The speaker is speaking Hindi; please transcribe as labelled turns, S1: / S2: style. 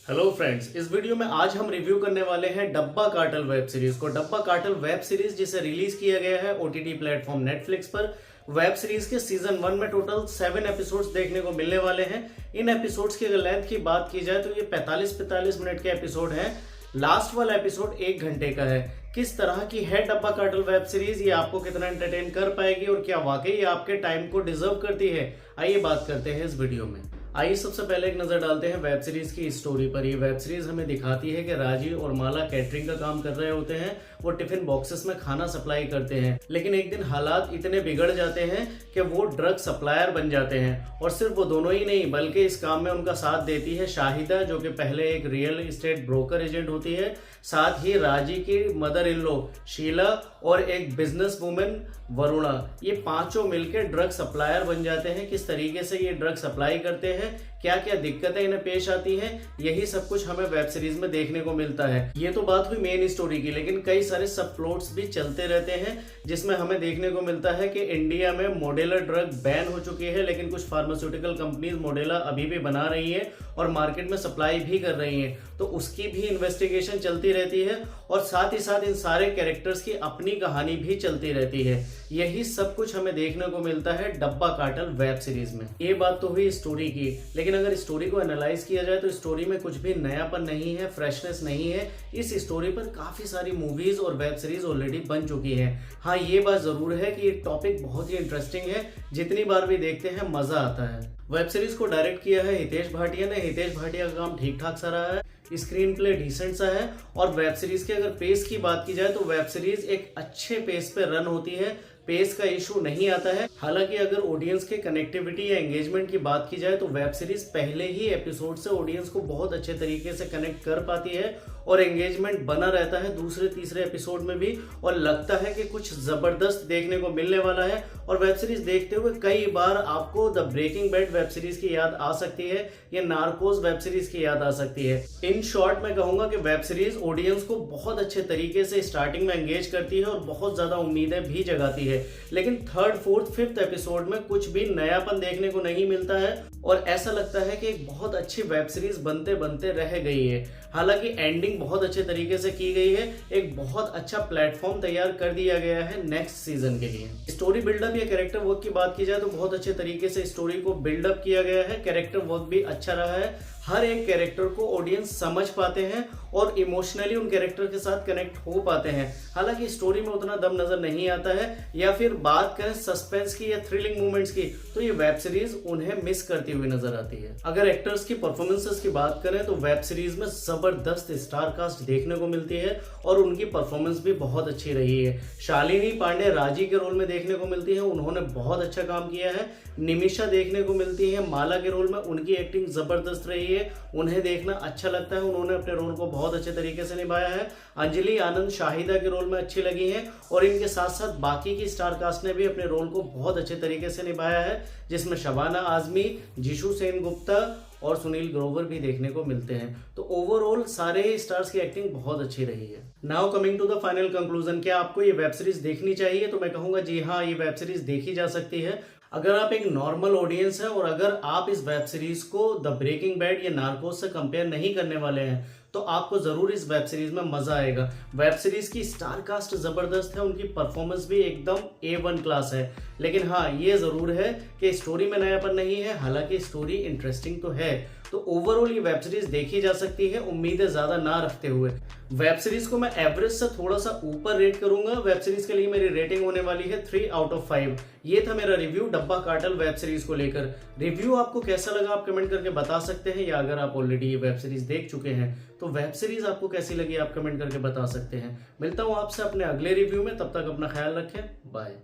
S1: हेलो फ्रेंड्स, इस वीडियो में आज हम रिव्यू करने वाले हैं डब्बा कार्टेल वेब सीरीज को। डब्बा कार्टेल वेब सीरीज जिसे रिलीज किया गया है ओटीटी प्लेटफॉर्म नेटफ्लिक्स पर। वेब सीरीज के सीजन 1 में टोटल 7 एपिसोड्स देखने को मिलने वाले हैं। इन एपिसोड्स की अगर लेंथ की बात की जाए तो ये 45-45 मिनट के एपिसोड हैं। लास्ट वाला एपिसोड 1 घंटे का है। किस तरह की है डब्बा कार्टेल वेब सीरीज, ये आपको कितना एंटरटेन कर पाएगी और क्या वाकई आपके टाइम को डिजर्व करती है, आइए बात करते हैं इस वीडियो में। आइए सबसे पहले एक नजर डालते हैं वेब सीरीज की स्टोरी पर। ये वेब सीरीज हमें दिखाती है कि राजीव और माला कैटरिंग का काम कर रहे होते हैं। वो टिफिन बॉक्सेस में खाना सप्लाई करते हैं, लेकिन एक दिन हालात इतने बिगड़ जाते हैं कि वो ड्रग सप्लायर बन जाते हैं। और सिर्फ वो दोनों ही नहीं, बल्कि इस काम में उनका साथ देती है शाहिदा, जो कि पहले एक रियल एस्टेट ब्रोकर एजेंट होती है। साथ ही राजी की मदर इन लॉ शीला और एक बिजनेस वुमेन वरुणा, ये पांचों मिलकर ड्रग सप्लायर बन जाते हैं। किस तरीके से ये ड्रग सप्लाई करते हैं, क्या क्या दिक्कतें इन्हें पेश आती हैं, यही सब कुछ हमें वेब सीरीज में देखने को मिलता है। ये तो बात हुई मेन स्टोरी की, लेकिन कई सारे सब प्लॉट्स भी चलते रहते हैं जिसमें हमें देखने को मिलता है कि इंडिया में मॉडेलर ड्रग बैन हो चुकी है, लेकिन कुछ फार्मास्यूटिकल कंपनीज मॉडेलर अभी भी बना रही है और मार्केट में सप्लाई भी कर रही है। तो उसकी भी इन्वेस्टिगेशन चलती रहती है और साथ ही साथ इन सारे कैरेक्टर्स की अपनी कहानी भी चलती रहती है। यही सब कुछ हमें देखने को मिलता है डब्बा कार्टेल वेब सीरीज में। ये बात तो हुई स्टोरी की, लेकिन अगर स्टोरी को एनालाइज किया जाए तो स्टोरी में कुछ भी नयापन नहीं है, फ्रेशनेस नहीं है। इस स्टोरी पर काफी सारी मूवीज और वेब सीरीज ऑलरेडी बन चुकी है। हाँ, ये बात जरूर है कि ये टॉपिक बहुत ही इंटरेस्टिंग है, जितनी बार भी देखते हैं मजा आता है। वेब सीरीज को डायरेक्ट किया है हितेश भाटिया ने। हितेश भाटिया का काम ठीक ठाक सा रहा है, स्क्रीन प्ले डिसेंट सा है। और वेब सीरीज के अगर पेस की बात की जाए तो वेब सीरीज एक अच्छे पेस पे रन होती है, पेस का इशू नहीं आता है। हालांकि अगर ऑडियंस के कनेक्टिविटी या एंगेजमेंट की बात की जाए तो वेब सीरीज पहले ही एपिसोड से ऑडियंस को बहुत अच्छे तरीके से कनेक्ट कर पाती है और एंगेजमेंट बना रहता है दूसरे तीसरे एपिसोड में भी, और लगता है कि कुछ जबरदस्त देखने को मिलने वाला है। और वेब सीरीज देखते हुए कई बार आपको the Breaking Bad web series की याद आ सकती है या नार्कोस वेब सीरीज की याद आ सकती है। इन शॉर्ट मैं कहूंगा कि वेब सीरीज ऑडियंस को बहुत अच्छे तरीके से स्टार्टिंग में एंगेज करती है और बहुत ज्यादा उम्मीदें भी जगाती है। लेकिन 3rd, 4th, 5th एपिसोड में कुछ भी नयापन देखने को नहीं मिलता है और ऐसा लगता है कि एक बहुत अच्छी वेब सीरीज बनते बनते रह गई है। हालांकि एंडिंग बहुत अच्छे तरीके से की गई है, एक बहुत अच्छा प्लेटफॉर्म तैयार कर दिया गया है नेक्स्ट सीजन के लिए। स्टोरी बिल्डअप या कैरेक्टर वर्क की बात की जाए तो बहुत अच्छे तरीके से स्टोरी को बिल्डअप किया गया है। कैरेक्टर वर्क भी अच्छा रहा है। हर एक कैरेक्टर को ऑडियंस समझ पाते हैं और इमोशनली उन कैरेक्टर के साथ कनेक्ट हो पाते हैं। हालांकि स्टोरी में उतना दम नजर नहीं आता है, या फिर बात करें सस्पेंस की या थ्रिलिंग मूवमेंट्स की, तो ये वेब सीरीज उन्हें मिस करती हुई नजर आती है। अगर एक्टर्स की परफॉर्मेंसेस की बात करें तो वेब सीरीज में जबरदस्त स्टार कास्ट देखने को मिलती है और उनकी परफॉर्मेंस भी बहुत अच्छी रही है। शालिनी पांडे राजी के रोल में देखने को मिलती है, उन्होंने बहुत अच्छा काम किया है। निमिषा देखने को मिलती है माला के रोल में, उनकी एक्टिंग जबरदस्त रही है, उन्हें देखना अच्छा लगता है, उन्होंने अपने रोल को बहुत अच्छे तरीके से निभाया है। अंजलि आनंद शाहिदा के रोल में अच्छी लगी हैं और इनके साथ साथ बाकी की स्टार कास्ट ने भी अपने रोल को बहुत अच्छे तरीके से निभाया है, जिसमें शबाना आजमी, जिशु सेन गुप्ता और सुनील ग्रोवर भी देखने को मिलते हैं। तो ओवरऑल सारे ही स्टार्स की एक्टिंग बहुत अच्छी रही है। Now coming to the final conclusion, क्या आपको ये वेब सीरीज देखनी चाहिए? तो मैं कहूंगा जी हाँ, ये वेब सीरीज देखी जा सकती है अगर आप एक नॉर्मल ऑडियंस है और अगर आप इस वेब सीरीज को द ब्रेकिंग बैड या नार्कोस से कंपेयर नहीं करने वाले हैं तो आपको जरूर इस वेब सीरीज में मजा आएगा। वेब सीरीज की स्टार कास्ट जबरदस्त है, उनकी परफॉर्मेंस भी एकदम A1 क्लास है। लेकिन हाँ, ये जरूर है कि स्टोरी में नयापन नहीं है, हालांकि स्टोरी इंटरेस्टिंग तो है। तो ओवरऑल ये वेब सीरीज देखी जा सकती है, उम्मीदें ज्यादा ना रखते हुए। वेब सीरीज को मैं एवरेज से थोड़ा सा ऊपर रेट करूंगा। वेब सीरीज के लिए मेरी रेटिंग होने वाली है 3 आउट ऑफ 5। ये था मेरा रिव्यू डब्बा कार्टेल वेब सीरीज को लेकर। रिव्यू आपको कैसा लगा आप कमेंट करके बता सकते हैं, या अगर आप ऑलरेडी ये वेब सीरीज देख चुके हैं तो वेब सीरीज आपको कैसी लगी आप कमेंट करके बता सकते हैं। मिलता हूं आपसे अपने अगले रिव्यू में, तब तक अपना ख्याल रखें, बाय।